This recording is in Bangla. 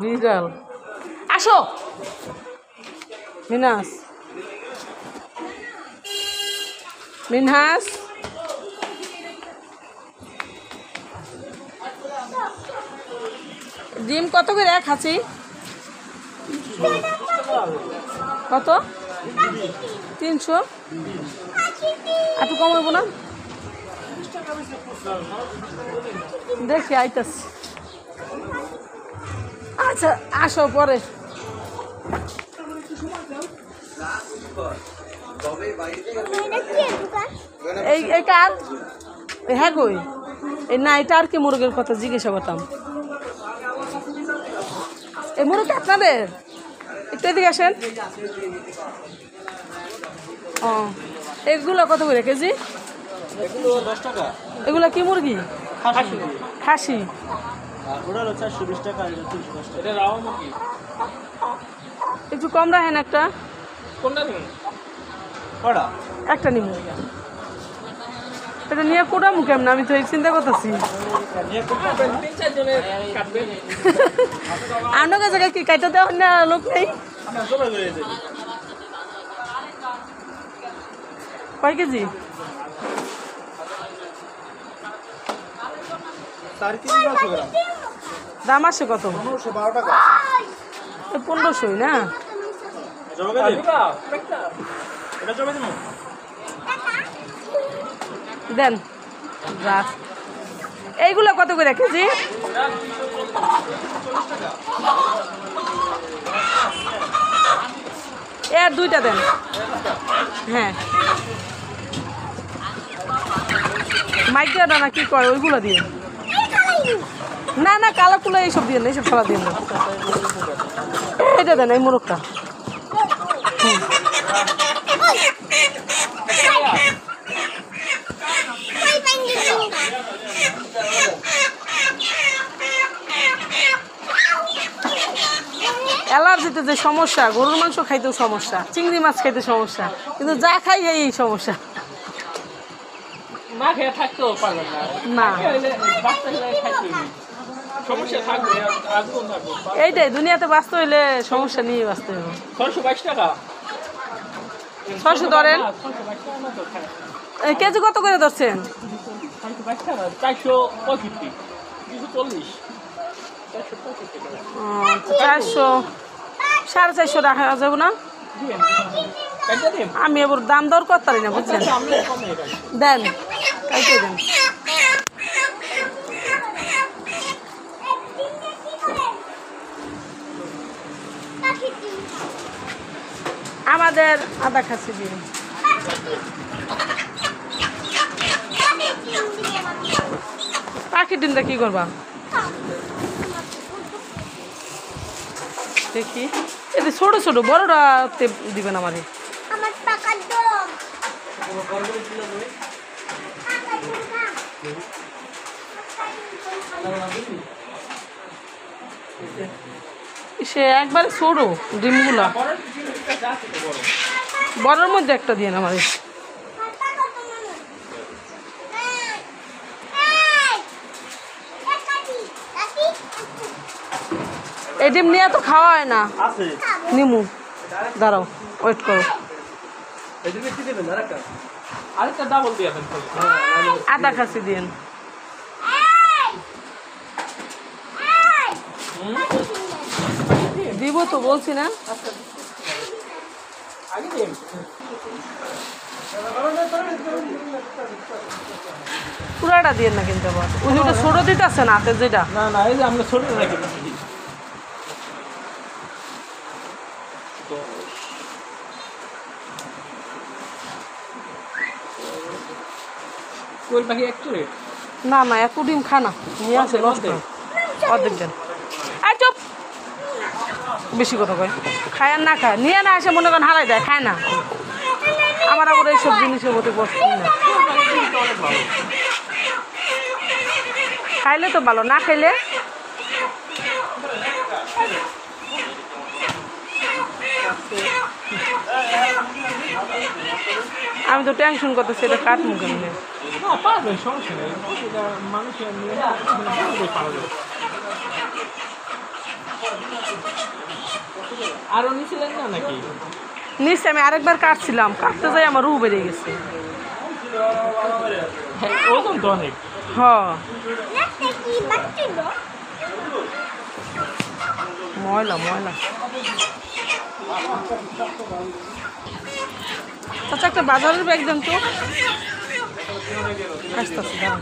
বিড়াল আসো মিনাস মিনহাস ডিম কত করে খাচ্ছি কত 300 একটু কম হইব না দেখি আইতাস আচ্ছা আসো পরে এই কার হ্যাঁ কই এই না এটা আর কি মুরগের কথা জিজ্ঞাসা করতাম এই মুরগি আপনাদের একটু এদিকে আসেন ও এগুলো কত করে কেজি এগুলো 10 টাকা এগুলো কি মুরগি খাসি ওটা 420 টাকা এটা 310 টাকা এটা রাও মুরগি একটু কম রাখেন একটা কোনটা নিন কড়া একটা নিমু এটা নিয়ে কোটা মুখে আমি তো এই চিন্তা করতেছি আপনার কাছে কি কাইটা দেওয়ার না লোক নেই কয় কেজি 4 গ্রাম দাম আসে কত 12 টাকা 1500 না দেন রাখ এইগুলো কত করে কেজি এর দুইটা দেন হ্যাঁ মাইকা না কি করে ওইগুলো দিয়ে না না কালো কুলো এইসব দিয়ে না এইসব ফেলা দিয়ে না এটা দেন এই মোরগটা অ্যালার্জিতে যে সমস্যা গরুর মাংস খাইতেও সমস্যা চিংড়ি মাছ খাইতে সমস্যা কিন্তু যা খাই এই সমস্যা না খেয়ে থাকতেও পারবেন না সমস্যা থাকবে আজীবন থাকবে এইটাই দুনিয়াতে বাঁচতে হইলে সমস্যা নিয়ে বাঁচতে হবে 622 টাকা 600 ধরেন কেজি কত করে ধরছেন 465 400 450 রাখা যাবে না আমি এবার দাম দর করতে পারি না বুঝছেন দেন কাইতে দেন আমাদের আদা খাসি দিয়ে পাখির ডিমটা কি করবা দেখি এটা ছোট ছোট বড়টা দিবেন আমারে সে একবারে ছোট ডিমগুলা বড়ের মধ্যে একটা দিয়ে না আমারে এই ডিম নিয়ে তো খাওয়া হয় না নিমু দাঁড়াও ওয়েট করো আদা খাসি দিন দিব তো বলছি না পুরাটা দিয়ে না কিন্তু আবার ওই যেটা ছোট দিতে আছে না হাতের যেটা না না এই যে আমরা ছোট রাখি কোল পাখি একটু রে না না এত ডিম খানা নিয়ে আসে নষ্ট অর্ধেক দেন আর চুপ বেশি কথা কয় খায় আর না খায় নিয়ে না আসে মনে করেন হারাই দেয় খায় না আমার আবার এইসব জিনিসের মধ্যে পছন্দ না খাইলে তো ভালো না খাইলে আমি তো টেনশন করতেছি এটা কাট মুখে নিয়ে সমস্যা নেই মানুষের আরো নিছিলেন না নাকি? নিচে আমি আরেকবার কাটছিলাম, কাটতে যাই আমার রু বেরিয়ে গেছে। হ্যাঁ, ওজন তো অনেক। হ ময়লা ময়লা। আচ্ছা একটা বাজারের ব্যাগ দেন তো। আসতে আসতে দাঁড়ান।